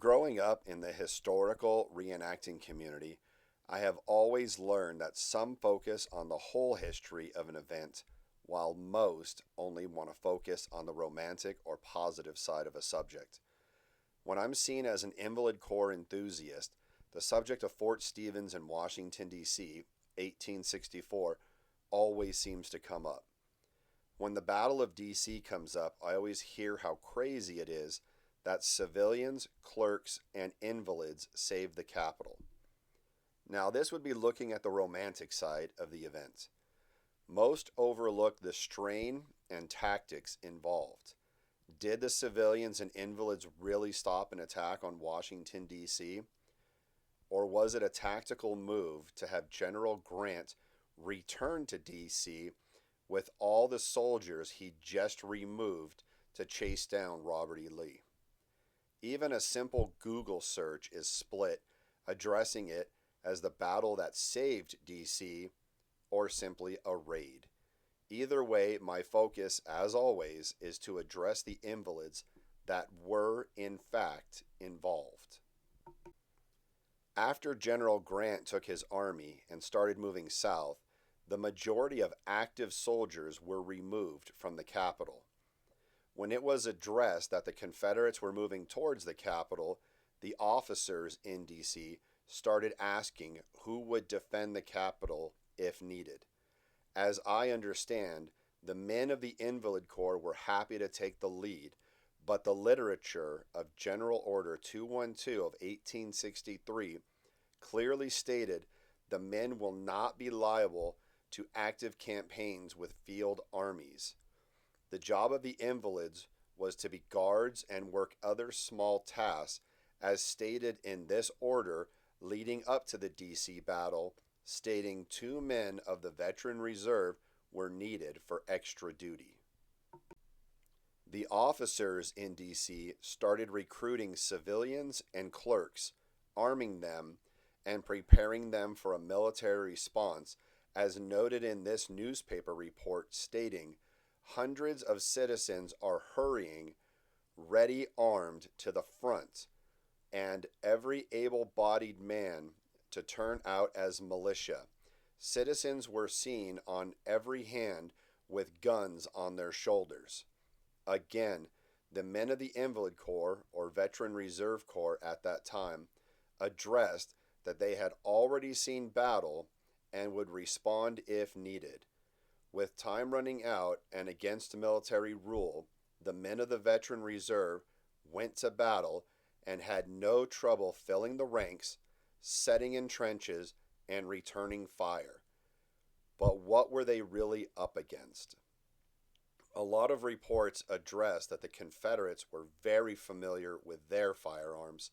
Growing up in the historical reenacting community, I have always learned that some focus on the whole history of an event, while most only want to focus on the romantic or positive side of a subject. When I'm seen as an Invalid Corps enthusiast, the subject of Fort Stevens in Washington, D.C., 1864, always seems to come up. When the Battle of D.C. comes up, I always hear how crazy it is that civilians, clerks, and invalids saved the Capitol. Now, this would be looking at the romantic side of the event. Most overlook the strain and tactics involved. Did the civilians and invalids really stop an attack on Washington, D.C.? Or was it a tactical move to have General Grant return to D.C. with all the soldiers he just removed to chase down Robert E. Lee? Even a simple Google search is split, addressing it as the battle that saved D.C. or simply a raid. Either way, my focus, as always, is to address the invalids that were, in fact, involved. After General Grant took his army and started moving south, the majority of active soldiers were removed from the capital. When it was addressed that the Confederates were moving towards the capital, the officers in D.C. started asking who would defend the capital if needed. As I understand, the men of the Invalid Corps were happy to take the lead, but the literature of General Order 212 of 1863 clearly stated the men will not be liable to active campaigns with field armies. The job of the invalids was to be guards and work other small tasks, as stated in this order leading up to the D.C. battle, stating 2 men of the veteran reserve were needed for extra duty. The officers in D.C. started recruiting civilians and clerks, arming them, and preparing them for a military response, as noted in this newspaper report stating, hundreds of citizens are hurrying, ready armed to the front, and every able-bodied man to turn out as militia. Citizens were seen on every hand with guns on their shoulders. Again, the men of the Invalid Corps, or Veteran Reserve Corps at that time, addressed that they had already seen battle and would respond if needed. With time running out and against military rule, the men of the Veteran Reserve went to battle and had no trouble filling the ranks, setting in trenches, and returning fire. But what were they really up against? A lot of reports address that the Confederates were very familiar with their firearms,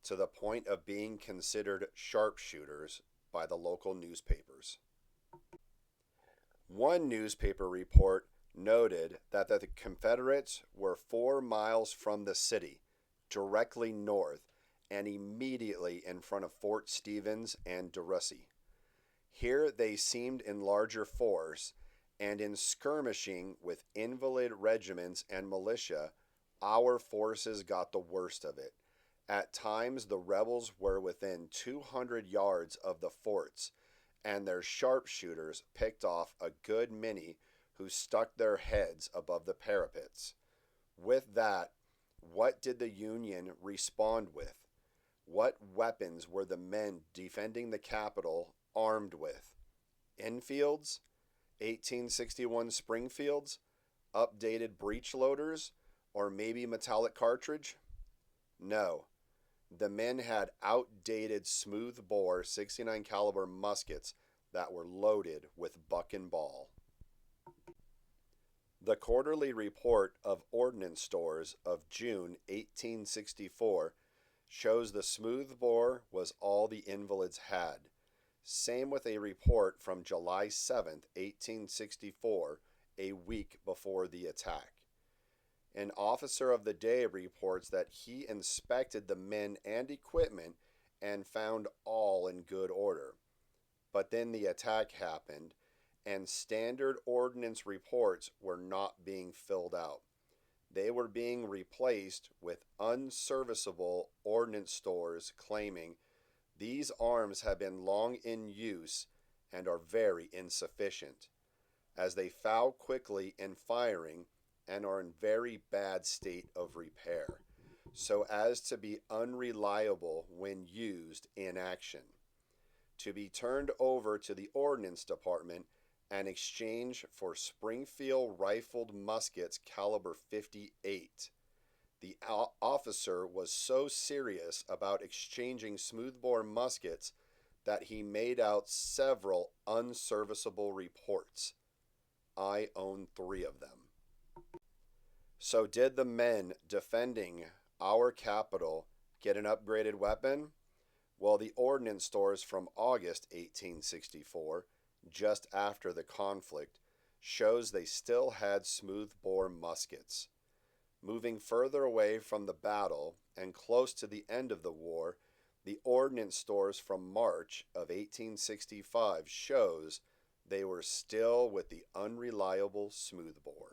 to the point of being considered sharpshooters by the local newspapers. One newspaper report noted that the Confederates were 4 miles from the city, directly north, and immediately in front of Fort Stevens and DeRussy. Here they seemed in larger force, and in skirmishing with invalid regiments and militia, our forces got the worst of it. At times the rebels were within 200 yards of the forts, and their sharpshooters picked off a good many who stuck their heads above the parapets. With that, what did the Union respond with? What weapons were the men defending the capital armed with? Enfields? 1861 Springfields? Updated breech loaders? Or maybe metallic cartridge? No. The men had outdated smooth-bore 69 caliber muskets that were loaded with buck and ball. The quarterly report of ordnance stores of June 1864 shows the smooth-bore was all the invalids had. Same with a report from July 7, 1864, a week before the attack. An officer of the day reports that he inspected the men and equipment and found all in good order. But then the attack happened, and standard ordnance reports were not being filled out. They were being replaced with unserviceable ordnance stores claiming these arms have been long in use and are very insufficient, as they foul quickly in firing and are in very bad state of repair, so as to be unreliable when used in action, to be turned over to the Ordnance Department and exchanged for Springfield rifled muskets caliber .58. The officer was so serious about exchanging smoothbore muskets that he made out several unserviceable reports. I own 3 of them. So, did the men defending our capital get an upgraded weapon? Well, the ordnance stores from August 1864, just after the conflict, shows they still had smoothbore muskets. Moving further away from the battle and close to the end of the war, the ordnance stores from March of 1865 shows they were still with the unreliable smoothbore.